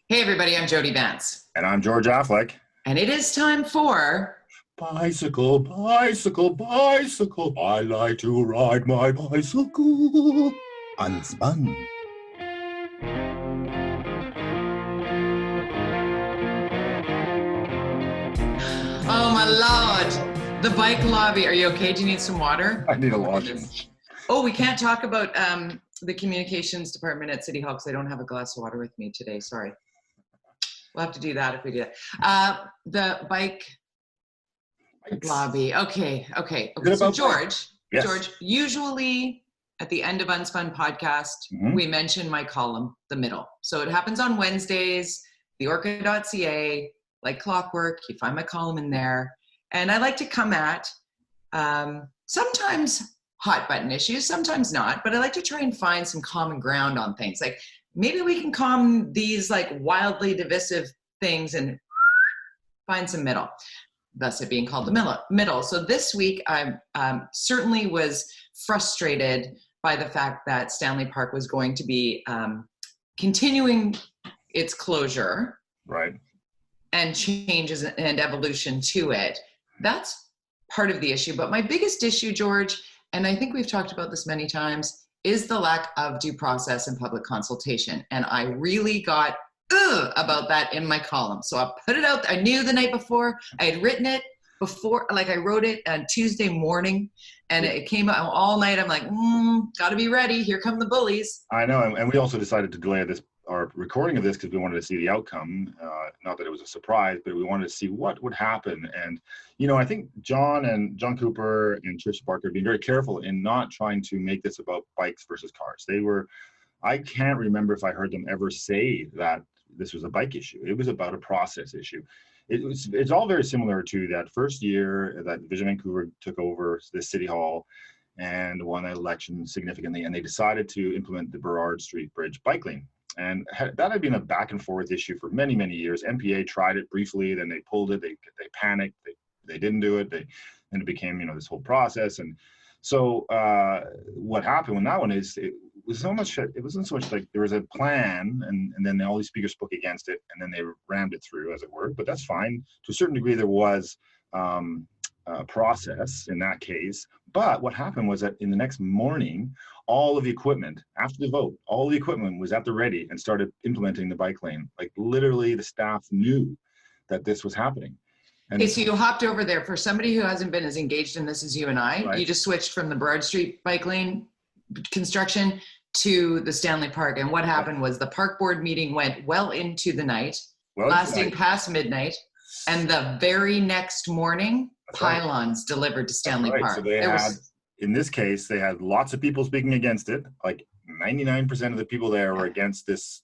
Hey everybody, I'm Jody Vance. And I'm George Affleck. And it is time for Bicycle, bicycle, bicycle. I like to ride my bicycle. Unspun. Oh my Lord, the bike lobby. Are you okay? Do you need some water? I need a Oh, lozenge. Oh, we can't talk about the communications department at City Hall because I don't have a glass of water with me today. Sorry. We'll have to do that if we do that. The bike Bikes. lobby. Okay. Is it So about George, Yes. George, usually at the end of UnSpun podcast, we mention my column, The Middle. So it happens on Wednesdays, the Orca.ca, like clockwork. You find my column in there. And I like to come at sometimes hot button issues, sometimes not, but I like to try and find some common ground on things. Like maybe we can calm these like wildly divisive things and find some middle, thus it being called the middle. So this week I certainly was frustrated by the fact that Stanley Park was going to be continuing its closure, Right. and changes and evolution to it. That's part of the issue. But my biggest issue, George, and I think we've talked about this many times, is the lack of due process and public consultation. And I really got about that in my column. So I put it out. I knew the night before. I had written it before, like I wrote it on Tuesday morning, and it came out all night. I'm like, got to be ready. Here come the bullies. I know. And we also decided to delay our recording of this because we wanted to see the outcome. Not that it was a surprise, but we wanted to see what would happen. And, I think John Cooper and Tricia Barker have been very careful in not trying to make this about bikes versus cars. I can't remember if I heard them ever say that this was a bike issue. It was about a process issue. It's all very similar to that first year that Vision Vancouver took over the City Hall and won the election significantly, and they decided to implement the Burrard Street Bridge bike lane. And that had been a back and forth issue for many, many years. MPA tried it briefly, then they pulled it, they panicked, they didn't do it, and it became, this whole process. And so what happened when that one is, it wasn't so much like there was a plan and then all these speakers spoke against it and then they rammed it through, as it were. But that's fine. To a certain degree, there was process in that case. But what happened was that in the next morning, all of the equipment, after the vote, all the equipment was at the ready and started implementing the bike lane. Like literally the staff knew that this was happening. And okay, so you hopped over there. For somebody who hasn't been as engaged in this as you and I, right. You just switched from the Burrard Street bike lane construction to the Stanley Park. And what happened was the park board meeting went well into the night, lasting past midnight. And the very next morning, pylons delivered to Stanley Park. So in this case, they had lots of people speaking against it. Like 99% of the people there were against this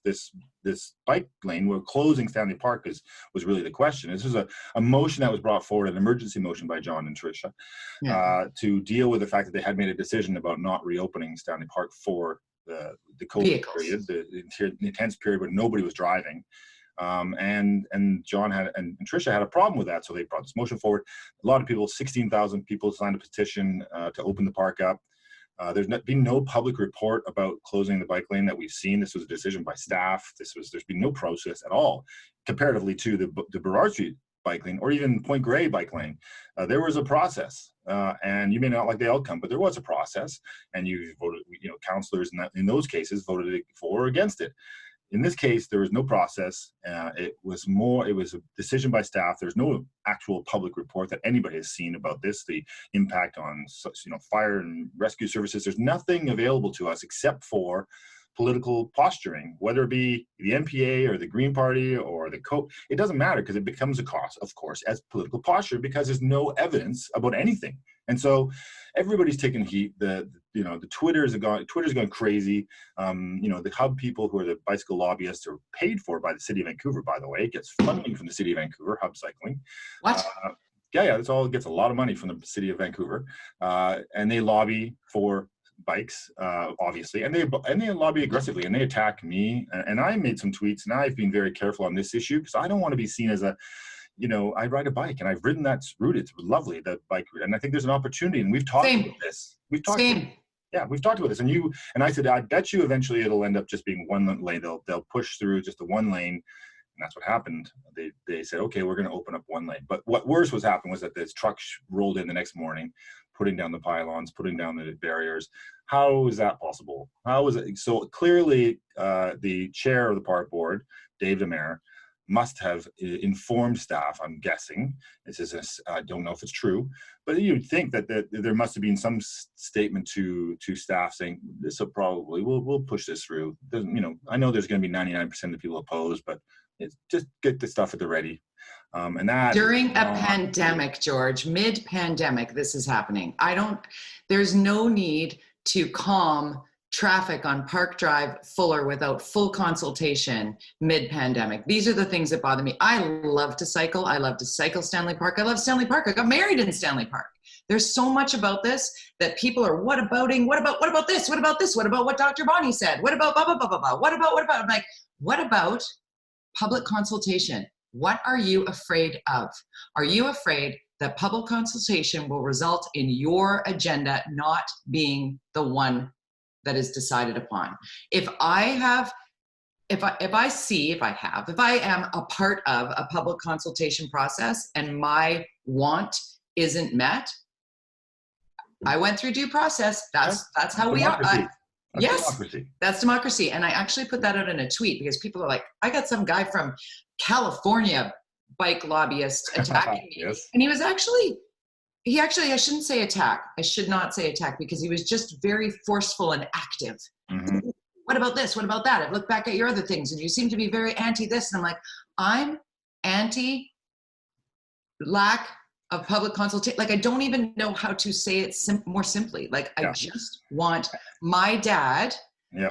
bike lane. We're closing Stanley Park was really the question. This was a motion that was brought forward, an emergency motion by John and Tricia, to deal with the fact that they had made a decision about not reopening Stanley Park for the COVID period, the intense period when nobody was driving. And John and Tricia had a problem with that, so they brought this motion forward. A lot of people, 16,000 people, signed a petition to open the park up. There's been no public report about closing the bike lane that we've seen. This was a decision by staff. There's been no process at all, comparatively to the Burrard Street bike lane or even Point Grey bike lane. There was a process, and you may not like the outcome, but there was a process, and you voted. Councillors in those cases voted for or against it. In this case, there was no process. It was a decision by staff. There's no actual public report that anybody has seen about this, the impact on fire and rescue services. There's nothing available to us except for political posturing, whether it be the NPA or the Green Party or the it doesn't matter because it becomes a cost, of course, as political posture because there's no evidence about anything. And so everybody's taking heat. The Twitter's gone crazy. The hub people who are the bicycle lobbyists are paid for by the city of Vancouver, by the way. It gets funding from the city of Vancouver, Hub Cycling. What? Yeah, it gets a lot of money from the city of Vancouver. And they lobby for bikes, obviously, and they lobby aggressively, and they attack me. And I made some tweets, and I've been very careful on this issue because I don't want to be seen as I ride a bike, and I've ridden that route. It's lovely, that bike route, and I think there's an opportunity. And we've talked about this. We've talked about this. And I said, I bet you eventually it'll end up just being one lane. They'll push through just the one lane, And that's what happened. They said, okay, we're going to open up one lane. But what worse was happening was that this truck rolled in the next morning, putting down the pylons, putting down the barriers. How is that possible? How is it? So clearly the chair of the park board, Dave Demare, must have informed staff, I'm guessing. I don't know if it's true, but you'd think that there must have been some statement to staff saying, this will probably, we'll push this through. I know there's going to be 99% of the people opposed, but it's just get the stuff at the ready. And that during a pandemic, George, mid-pandemic, this is happening. There's no need to calm traffic on Park Drive Fuller without full consultation mid-pandemic. These are the things that bother me. I love to cycle. I love to cycle Stanley Park. I love Stanley Park. I got married in Stanley Park. There's so much about this that people are what about this? What about this? What about what Dr. Bonnie said? What about blah, blah, blah, blah, blah? What about? I'm like, what about public consultation? What are you afraid of? Are you afraid that public consultation will result in your agenda not being the one that is decided upon? If I am a part of a public consultation process and my want isn't met, I went through due process. That's how we are. Yes, democracy. That's democracy. And I actually put that out in a tweet because people are like, I got some guy from California bike lobbyist attacking me. Yes. And I shouldn't say attack. I should not say attack because he was just very forceful and active. Mm-hmm. What about this? What about that? I've looked back at your other things and you seem to be very anti this. And I'm like, I'm anti lack of public consultation. Like, I don't even know how to say it more simply. Like, I just want my dad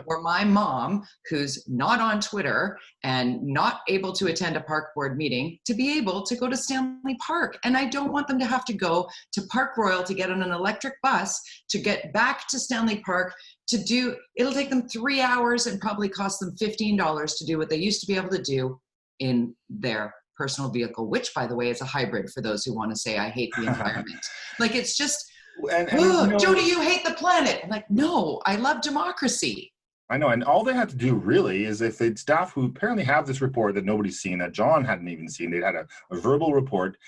or my mom, who's not on Twitter and not able to attend a park board meeting, to be able to go to Stanley Park. And I don't want them to have to go to Park Royal to get on an electric bus to get back to Stanley Park it'll take them 3 hours and probably cost them $15 to do what they used to be able to do in their personal vehicle, which, by the way, is a hybrid for those who want to say I hate the environment. Like, it's just, Jody, you hate the planet. I'm like, no, I love democracy. I know, and all they had to do really is if they'd staff who apparently have this report that nobody's seen, that John hadn't even seen, they'd had a verbal report.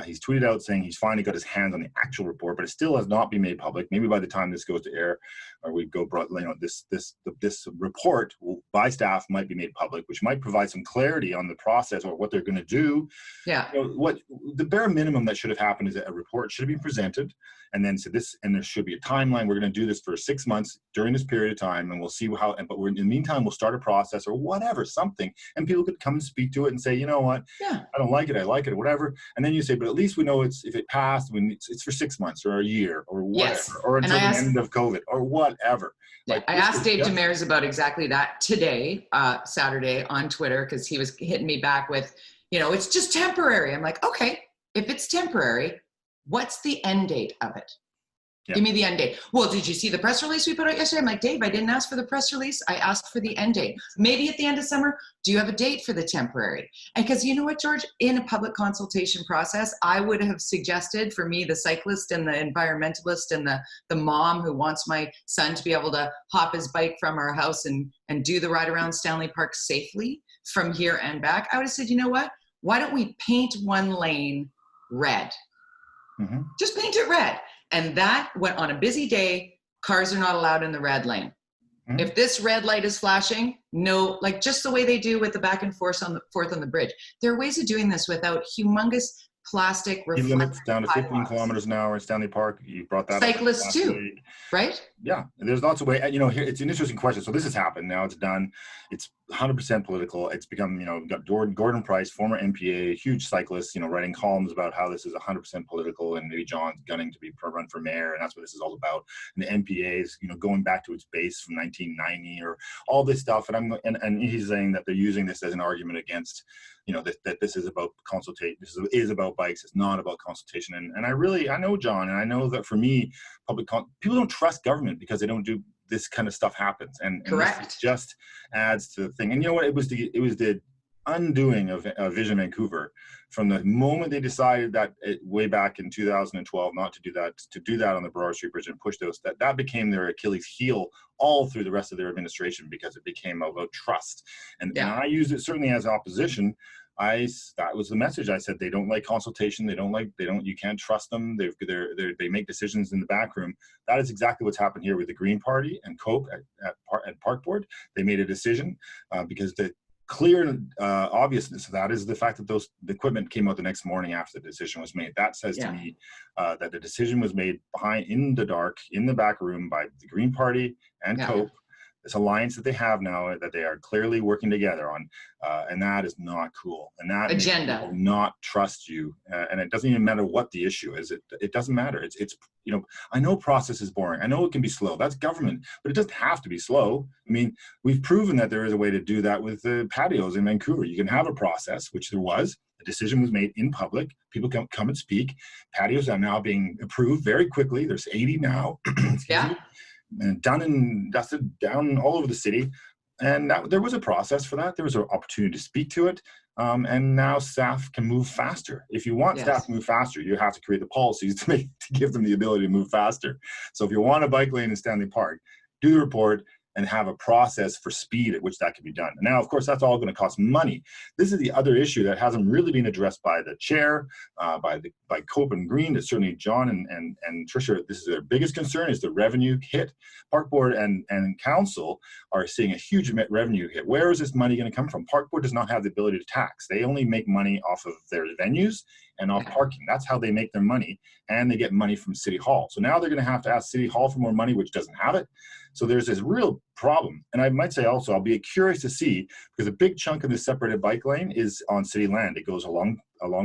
He's tweeted out saying he's finally got his hands on the actual report, but it still has not been made public. Maybe by the time this goes to air, or this report by staff might be made public, which might provide some clarity on the process or what they're going to do. Yeah. What the bare minimum that should have happened is that a report should have been presented, and then and there should be a timeline. We're going to do this for 6 months during this period of time, and we'll see how. But in the meantime, we'll start a process or whatever, something, and people could come and speak to it and say, you know what, I don't like it, I like it, or whatever. And then you say, but at least we know if it passed, it's for 6 months or a year or whatever, or until the end of COVID or whatever. Like, I asked Dave Demers about exactly that today, Saturday, on Twitter, because he was hitting me back with, it's just temporary. I'm like, okay, if it's temporary, what's the end date of it? Yeah. Give me the end date. Well, did you see the press release we put out yesterday? I'm like, Dave, I didn't ask for the press release. I asked for the end date. Maybe at the end of summer, do you have a date for the temporary? And because you know what, George, in a public consultation process, I would have suggested for me, the cyclist and the environmentalist and the mom who wants my son to be able to hop his bike from our house and do the ride around Stanley Park safely from here and back. I would have said, you know what? Why don't we paint one lane red? Mm-hmm. Just paint it red. And that, when on a busy day, cars are not allowed in the red lane. Mm-hmm. If this red light is flashing, no, like just the way they do with the back and forth on the bridge. There are ways of doing this without humongous plastic reflective limits down to 15 kilometers an hour in Stanley Park. You brought that cyclists up too, week. Right? Yeah, there's lots of ways. Here it's an interesting question. So this has happened. Now it's done. It's 100% political. It's become, got Gordon Price, former MPA, huge cyclist, writing columns about how this is 100% political, and maybe John's gunning to be run for mayor, and that's what this is all about. And the MPA is, going back to its base from 1990 or all this stuff. And he's saying that they're using this as an argument against, that this is about consultation. This is about bikes. It's not about consultation. And I know John, and I know that for me, people don't trust government because they don't do this kind of stuff happens. And correct. This just adds to the thing. And you know what? It was the undoing of Vision Vancouver from the moment they decided that way back in 2012 not to do that on the Burrard Street Bridge and push those, that became their Achilles heel all through the rest of their administration, because it became about trust. And I used it certainly as opposition. That was the message. I said, they don't like consultation. You can't trust them. They make decisions in the back room. That is exactly what's happened here with the Green Party and COPE at Park Board. They made a decision because the clear obviousness of that is the fact that the equipment came out the next morning after the decision was made. That says to me that the decision was made in the dark, in the back room, by the Green Party and COPE. This alliance that they have now, that they are clearly working together on, and that is not cool. And that agenda makes people not trust you. And it doesn't even matter what the issue is. It doesn't matter. It's I know process is boring. I know it can be slow. That's government, but it doesn't have to be slow. I mean, we've proven that there is a way to do that with the patios in Vancouver. You can have a process, which there was. A decision was made in public. People can come and speak. Patios are now being approved very quickly. There's 80 now. And done and dusted down all over the city. And there was a process for that. There was an opportunity to speak to it. And now staff can move faster. If you want staff to move faster, you have to create the policies to give them the ability to move faster. So if you want a bike lane in Stanley Park, do the report and have a process for speed at which that can be done. And now, of course, that's all going to cost money. This is the other issue that hasn't really been addressed by the chair, by COPE and Green. It's certainly John and Tricia. This is their biggest concern, is the revenue hit. Park Board and Council are seeing a huge revenue hit. Where is this money going to come from? Park Board does not have the ability to tax. They only make money off of their venues and off parking. That's how they make their money, and they get money from City Hall. So now they're going to have to ask City Hall for more money, which doesn't have it. So there's this real problem. And I might say also, I'll be curious to see, because a big chunk of the separated bike lane is on city land. It goes along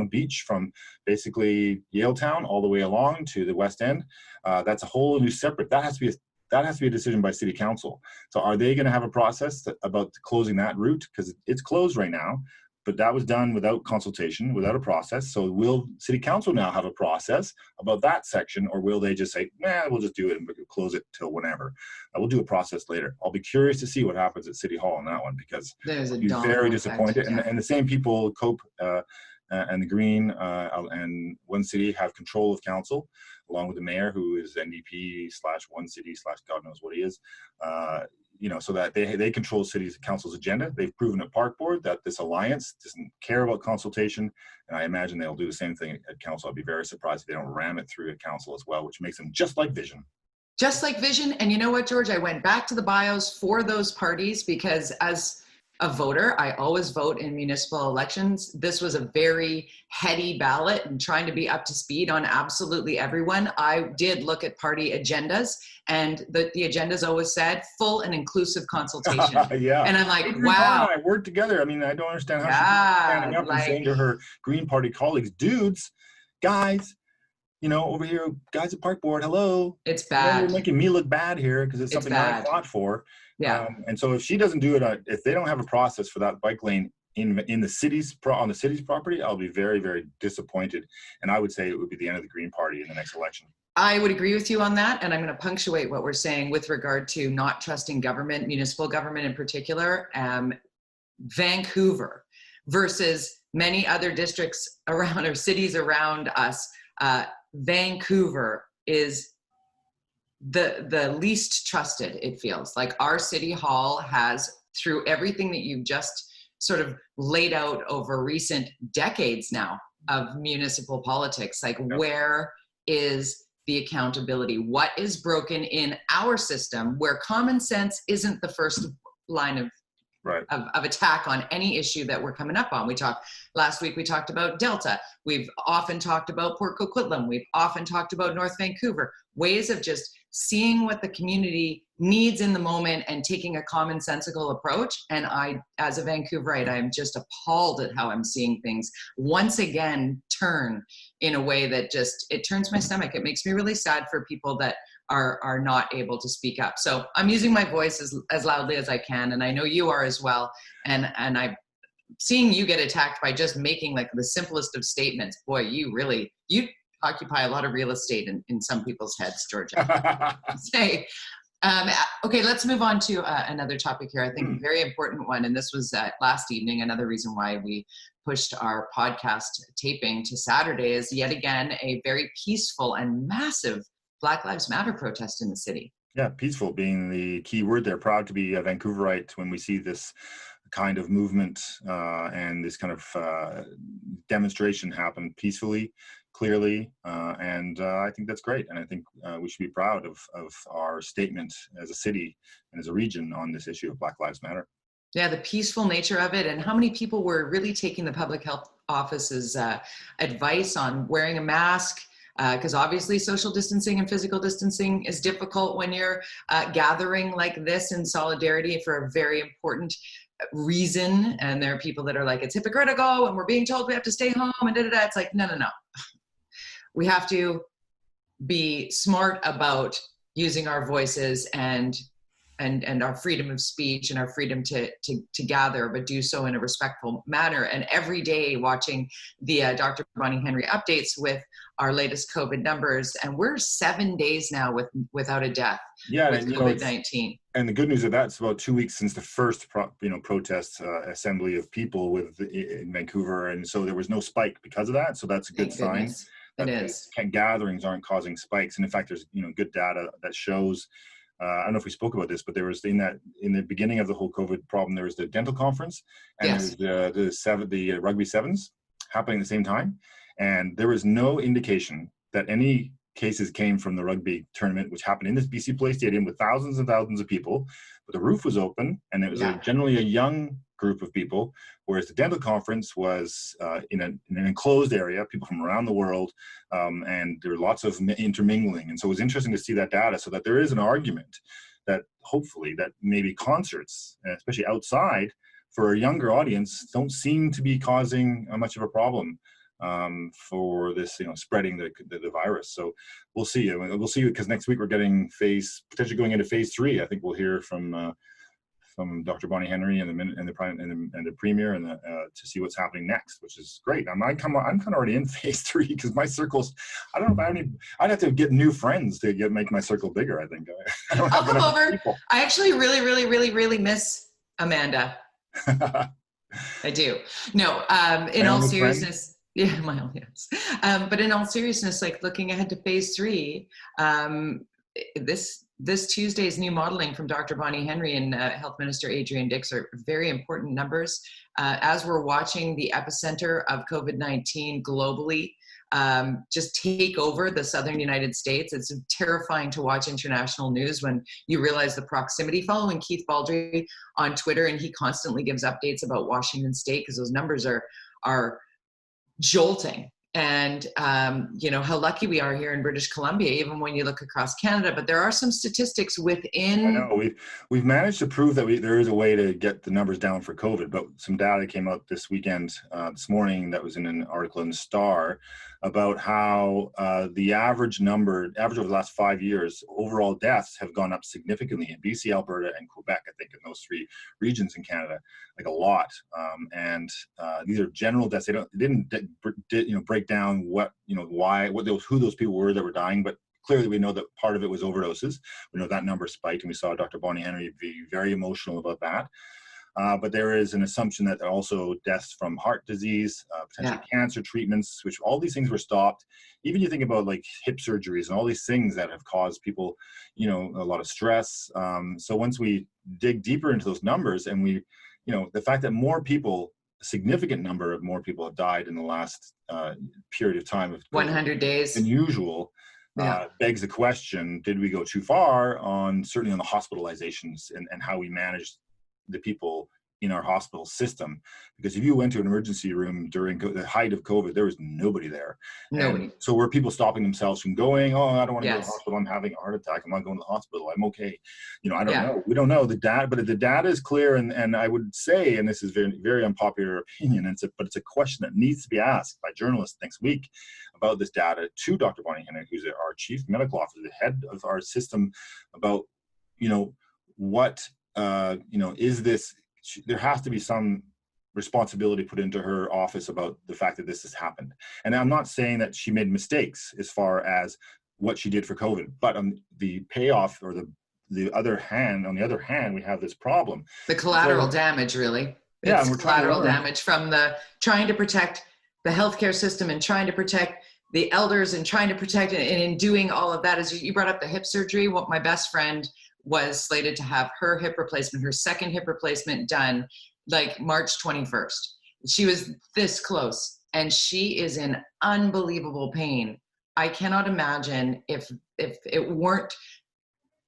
beach from basically Yaletown all the way along to the West End. That's a whole new separate, that has to be a decision by City Council. So are they going to have a process about closing that route? Because it's closed right now. But that was done without consultation, without a process. So will City Council now have a process about that section, or will they just say, we'll just do it and we'll close it till whenever? We'll do a process later. I'll be curious to see what happens at City Hall on that one, because I'll be very disappointed. And the same people, COPE and the Green and One City, have control of council, along with the mayor, who is NDP/One City/ God knows what he is. So that they control city's council's agenda. They've proven at Park Board that this alliance doesn't care about consultation, and I imagine they'll do the same thing at council. I'd be very surprised if they don't ram it through at council as well, which makes them just like Vision. Just like Vision. And you know what, George? I went back to the bios for those parties because as a voter, I always vote in municipal elections. This was a very heady ballot and trying to be up to speed on absolutely everyone. I did look at party agendas, and the agendas always said full and inclusive consultation. And I'm like, wow. I worked together. I mean, I don't understand how she's standing up and saying to her Green Party colleagues, dudes, guys, over here, guys at Park Board, hello. It's bad. You're making me look bad here because it's something that I fought for. And so if she doesn't do it, if they don't have a process for that bike lane in the city's on the city's property, I'll be very, very disappointed. And I would say it would be the end of the Green Party in the next election. I would agree with you on that. And I'm going to punctuate what we're saying with regard to not trusting government, municipal government in particular. Vancouver versus many other districts around or cities around us. Vancouver is the least trusted, it feels like. Our city hall has, through everything that you've just sort of laid out over recent decades now of municipal politics, where is the accountability? What is broken in our system where common sense isn't the first line of attack on any issue that we're coming up on? Last week we talked about Delta. We've often talked about Port Coquitlam. We've often talked about North Vancouver. Ways of just seeing what the community needs in the moment and taking a commonsensical approach. And I, as a Vancouverite, I'm just appalled at how I'm seeing things once again turn in a way that it turns my stomach. It makes me really sad for people that are not able to speak up. So I'm using my voice as loudly as I can, and I know you are as well. And I'm seeing you get attacked by just making the simplest of statements. Boy, you occupy a lot of real estate in some people's heads, Georgia. Say, Um, okay, let's move on to another topic here. I think a very important one, and this was last evening. Another reason why we pushed our podcast taping to Saturday is yet again a very peaceful and massive Black Lives Matter protest in the city. Yeah, peaceful being the key word there. Proud to be a Vancouverite when we see this kind of movement and this kind of demonstration happen peacefully, clearly, and I think that's great. And I think we should be proud of our statement as a city and as a region on this issue of Black Lives Matter. Yeah, the peaceful nature of it, and how many people were really taking the public health office's advice on wearing a mask, because obviously social distancing and physical distancing is difficult when you're gathering like this in solidarity for a very important reason. And there are people that are like, it's hypocritical and we're being told we have to stay home and da-da-da. It's like, no. We have to be smart about using our voices and our freedom of speech and our freedom to gather, but do so in a respectful manner. And every day watching the Dr. Bonnie Henry updates with our latest COVID numbers, and we're 7 days now without a death with COVID-19. And the good news of that, it's about 2 weeks since the first protest assembly of people in Vancouver, and so there was no spike because of that. So that's a good sign. It is. Gatherings aren't causing spikes, and in fact, there's good data that shows. I don't know if we spoke about this, but there was in the beginning of the whole COVID problem, there was the dental conference and there was the rugby sevens happening at the same time, and there was no indication that any cases came from the rugby tournament, which happened in this BC Play Stadium with thousands and thousands of people. But the roof was open, and it was generally a young group of people, whereas the dental conference was in an enclosed area, people from around the world, and there were lots of intermingling. And so it was interesting to see that data, so that there is an argument that hopefully that maybe concerts, especially outside, for a younger audience, don't seem to be causing much of a problem for this, spreading the virus. So we'll see. We'll see, because next week we're getting potentially going into phase 3. I think we'll hear from Dr. Bonnie Henry and the Premier and to see what's happening next, which is great. I'm kind of already in phase 3 because my circles, I don't know if I'd have to get new friends to make my circle bigger. I think I'll come over. People. I actually really miss Amanda. I do. No, in all seriousness. Yeah, yes. But in all seriousness, like looking ahead to phase 3, this Tuesday's new modeling from Dr. Bonnie Henry and Health Minister Adrian Dix are very important numbers. As we're watching the epicenter of COVID-19 globally just take over the southern United States, it's terrifying to watch international news when you realize the proximity. Following Keith Baldry on Twitter, and he constantly gives updates about Washington State because those numbers are jolting. And how lucky we are here in British Columbia, even when you look across Canada. But there are some statistics within. I know we've managed to prove that there is a way to get the numbers down for COVID. But some data came out this morning, that was in an article in the Star about how the average over the last 5 years, overall deaths have gone up significantly in BC, Alberta, and Quebec. I think in those 3 regions in Canada, like a lot. And these are general deaths. They didn't break down who those people were that were dying, but clearly we know that part of it was overdoses. We know that number spiked, and we saw Dr. Bonnie Henry be very emotional about that. But there is an assumption that there are also deaths from heart disease, potentially cancer treatments, which all these things were stopped. Even you think about like hip surgeries and all these things that have caused people, a lot of stress. So once we dig deeper into those numbers, and the fact that a significant number of more people have died in the last period of time of 100 days than usual, begs the question: did we go too far certainly on the hospitalizations and how we managed the people in our hospital system? Because if you went to an emergency room during the height of COVID, there was nobody there. Nobody. And so were people stopping themselves from going, I don't want to go to the hospital, I'm having a heart attack, I'm not going to the hospital, I'm okay. I don't know. We don't know the data, but the data is clear. And I would say, and this is very, very unpopular opinion, but it's a question that needs to be asked by journalists next week about this data to Dr. Bonnie Henry, who's our chief medical officer, the head of our system, about, what, is this. There has to be some responsibility put into her office about the fact that this has happened. And I'm not saying that she made mistakes as far as what she did for COVID, but the payoff or the on the other hand, we have this problem. The collateral damage, really. Yeah, It's and we're trying to collateral learn. damage from the trying to protect the healthcare system and trying to protect the elders and trying to protect it. And in doing all of that, as you brought up the hip surgery, what my best friend was slated to have her hip replacement, her second hip replacement done like March 21st. She was this close and she is in unbelievable pain. I cannot imagine if it weren't,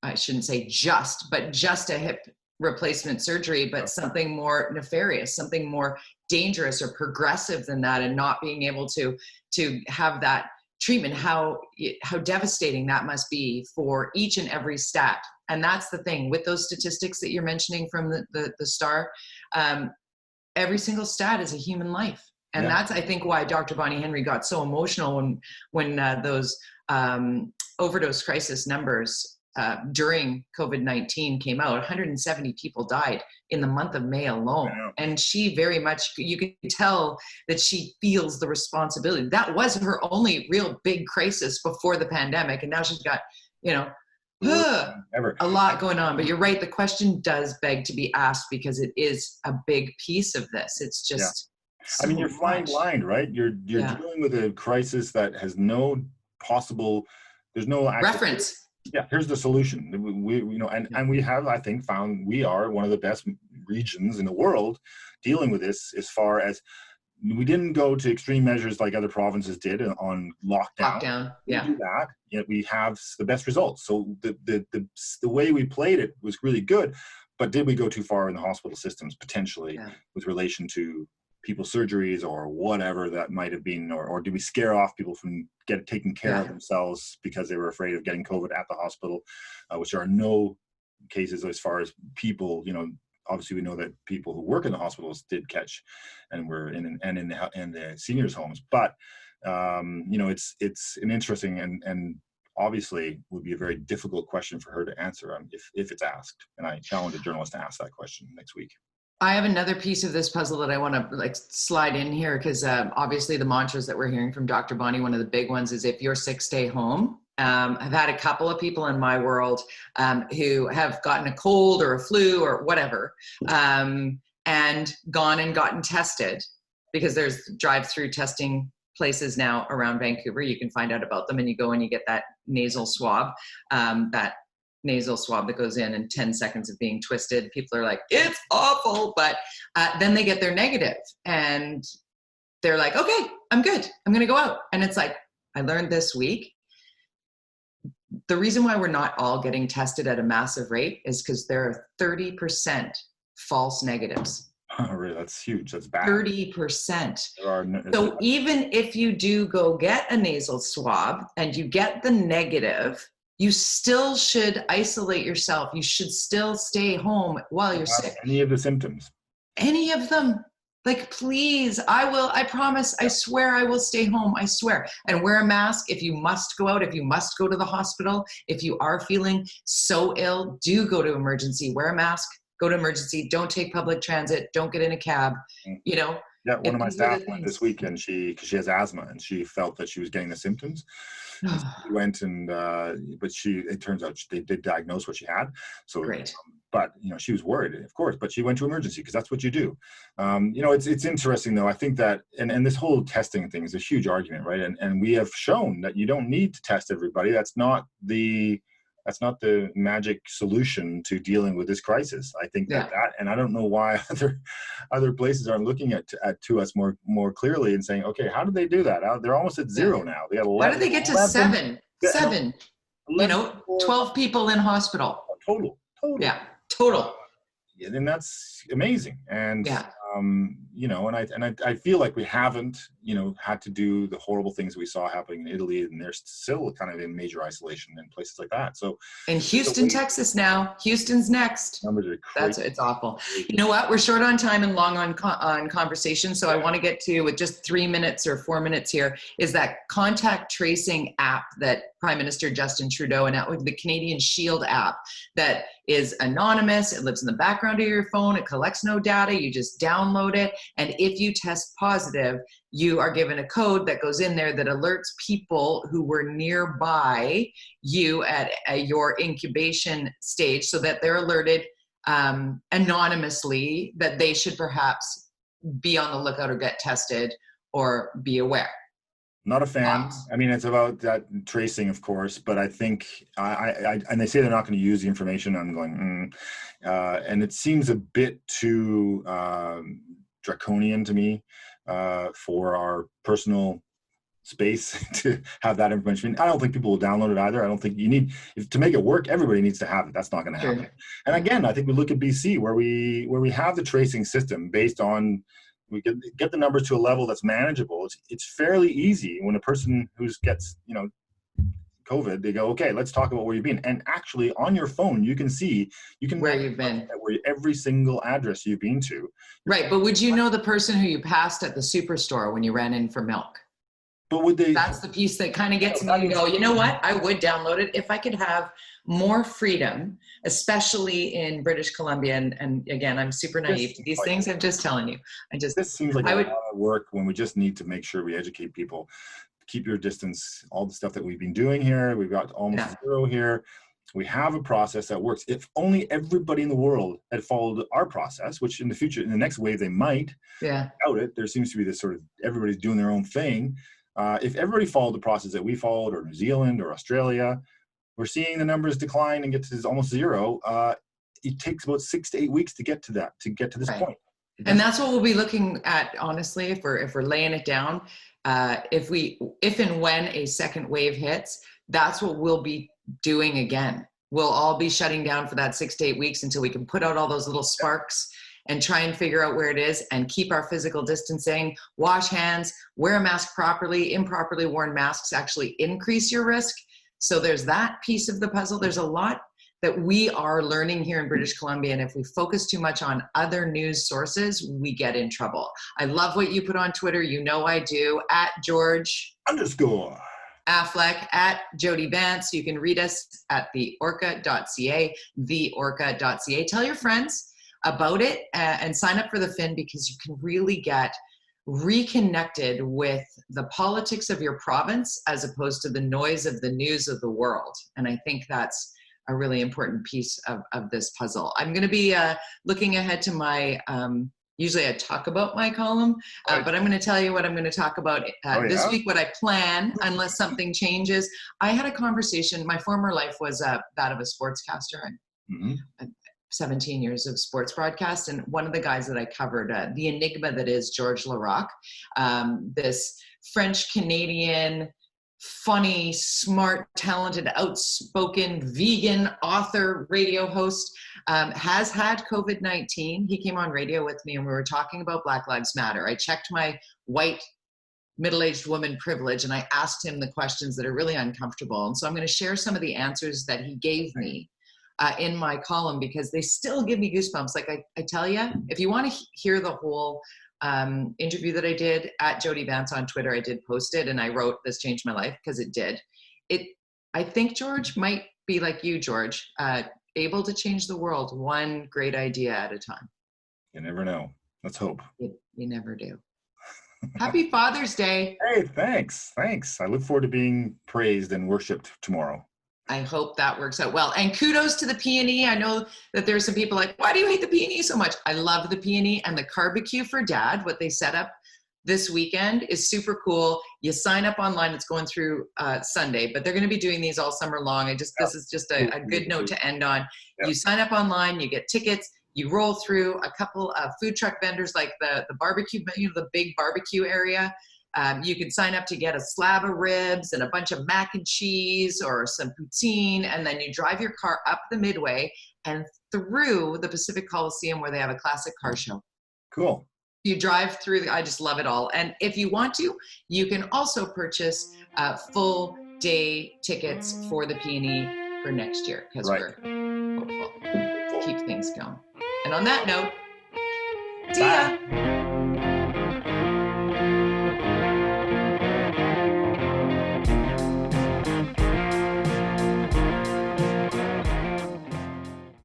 I shouldn't say just a hip replacement surgery, but something more nefarious, something more dangerous or progressive than that, and not being able to have that treatment, how devastating that must be for each and every stat. And that's the thing with those statistics that you're mentioning from the STAR, every single stat is a human life. And that's, I think, why Dr. Bonnie Henry got so emotional when those overdose crisis numbers during COVID-19 came out. 170 people died in the month of May alone. Wow. And she very much, you could tell that she feels the responsibility. That was her only real big crisis before the pandemic. And now she's got, a lot going on. But you're right, the question does beg to be asked because it is a big piece of this. It's just... I mean, you're flying blind, right? You're dealing with a crisis that has no possible, there's no reference. Yeah, here's the solution. And we have, I think, found we are one of the best regions in the world dealing with this, as far as we didn't go to extreme measures like other provinces did on lockdown. Yeah. We do that, yet we have the best results. So the way we played it was really good, but did we go too far in the hospital systems potentially with relation to people's surgeries or whatever that might have been, or do we scare off people from taking care of themselves because they were afraid of getting COVID at the hospital, which are no cases as far as people, obviously we know that people who work in the hospitals did catch and were in the seniors homes, but it's an interesting and obviously would be a very difficult question for her to answer if it's asked. And I challenge a journalist to ask that question next week. I have another piece of this puzzle that I want to slide in here because obviously the mantras that we're hearing from Dr. Bonnie, one of the big ones is if you're sick, stay home. I've had a couple of people in my world who have gotten a cold or a flu or whatever and gone and gotten tested, because there's drive-through testing places now around Vancouver. You can find out about them and you go and you get that nasal swab, that goes in 10 seconds of being twisted. People are like, it's awful. But then they get their negative and they're like, okay, I'm good. I'm going to go out. And it's like, I learned this week, the reason why we're not all getting tested at a massive rate is because there are 30% false negatives. Oh, really? That's huge. That's bad. 30%. So even if you do go get a nasal swab and you get the negative, you still should isolate yourself. You should still stay home while you're sick. Any of the symptoms. Any of them. Like, please, I promise, I swear I will stay home. I swear. And wear a mask if you must go out, if you must go to the hospital. If you are feeling so ill, do go to emergency. Wear a mask, go to emergency. Don't take public transit. Don't get in a cab, Yeah, one of my staff went this weekend, because she has asthma and she felt that she was getting the symptoms. She went and, but it turns out they did diagnose what she had. So, great. But, she was worried, of course, but she went to emergency because that's what you do. It's interesting though. I think that, and this whole testing thing is a huge argument, right? And we have shown that you don't need to test everybody. That's not the magic solution to dealing with this crisis. I think that, and I don't know why other places aren't looking to us more clearly and saying, okay, how did they do that? They're almost at zero now. They got 11. How did they get to 7? 12 people in hospital. Total. Yeah, total. And that's amazing. And and I feel like we haven't, had to do the horrible things we saw happening in Italy, and they're still kind of in major isolation in places like that. So in Houston, Texas now. Houston's next. Numbers are crazy. It's awful. You know what? We're short on time and long on conversation. So I want to get to, with just 3 minutes or 4 minutes here, is that contact tracing app that Prime Minister Justin Trudeau, and out with the Canadian Shield app that is anonymous. It lives in the background of your phone. It collects no data. You just download it. And if you test positive, you are given a code that goes in there that alerts people who were nearby you at your incubation stage, so that they're alerted anonymously that they should perhaps be on the lookout or get tested or be aware. Not a fan. I mean, it's about that tracing, of course, but I think and they say they're not going to use the information. I'm going, and it seems a bit too draconian to me for our personal space to have that information. I don't think people will download it either. I don't think you need, to make it work, everybody needs to have it. That's not going to happen. Sure. And again, I think we look at BC where we have the tracing system based on, we can get the numbers to a level that's manageable. It's fairly easy when a person who gets, COVID, they go, okay, let's talk about where you've been. And actually on your phone, you can see, where you've been, where every single address you've been to. Right. But would you know the person who you passed at the superstore when you ran in for milk? But would they? That's the piece that kind of gets me to go, you know what? I would download it if I could have more freedom, especially in British Columbia. And again, I'm super naive to these things. I'm just telling you. This seems like a lot of work when we just need to make sure we educate people. Keep your distance, all the stuff that we've been doing here. We've got almost zero here. We have a process that works. If only everybody in the world had followed our process, which in the future, in the next wave, they might. Yeah. Without it, there seems to be this sort of, everybody's doing their own thing. If everybody followed the process that we followed, or New Zealand or Australia, we're seeing the numbers decline and get to almost zero. It takes about 6 to 8 weeks to get to this point. And that's what we'll be looking at, honestly, if we're laying it down. If and when a second wave hits, that's what we'll be doing again. We'll all be shutting down for that 6 to 8 weeks until we can put out all those little sparks and try and figure out where it is and keep our physical distancing, wash hands, wear a mask properly. Improperly worn masks actually increase your risk. So there's that piece of the puzzle. There's a lot that we are learning here in British Columbia. And if we focus too much on other news sources, we get in trouble. I love what you put on Twitter. You know I do. At George _ Affleck, at Jody Vance. You can read us at theorca.ca, theorca.ca. Tell your friends about it and sign up for the Fin, because you can really get reconnected with the politics of your province as opposed to the noise of the news of the world. And I think that's a really important piece of this puzzle. I'm going to be looking ahead to my, usually I talk about my column, but I'm going to tell you what I'm going to talk about this week, what I plan, unless something changes. I had a conversation, my former life was that of a sportscaster. 17 years of sports broadcast. And one of the guys that I covered, the enigma that is George Larac, this French-Canadian, funny, smart, talented, outspoken, vegan author, radio host, has had COVID-19. He came on radio with me and we were talking about Black Lives Matter. I checked my white middle-aged woman privilege and I asked him the questions that are really uncomfortable. And so I'm going to share some of the answers that he gave me in my column, because they still give me goosebumps. Like I tell you, if you want to hear the whole interview that I did at Jody Vance on Twitter, I did post it and I wrote, "This changed my life," because it did. I think George might be like you, George, able to change the world one great idea at a time. You never know. Let's hope. You never do. Happy Father's Day. Hey, thanks. I look forward to being praised and worshipped tomorrow. I hope that works out well. And kudos to the P&E. I know that there's some people like, why do you hate the P&E so much? I love the P&E, and the Carbecue for Dad, what they set up this weekend, is super cool. You sign up online. It's going through Sunday, but they're going to be doing these all summer long. This is just a good note to end on. You sign up online, you get tickets, you roll through a couple of food truck vendors like the barbecue, the big barbecue area. You can sign up to get a slab of ribs and a bunch of mac and cheese or some poutine, and then you drive your car up the Midway and through the Pacific Coliseum where they have a classic car show. Cool. You drive through, I just love it all. And if you want to, you can also purchase full day tickets for the P&E for next year, because we're hopeful to keep things going. And on that note, see ya.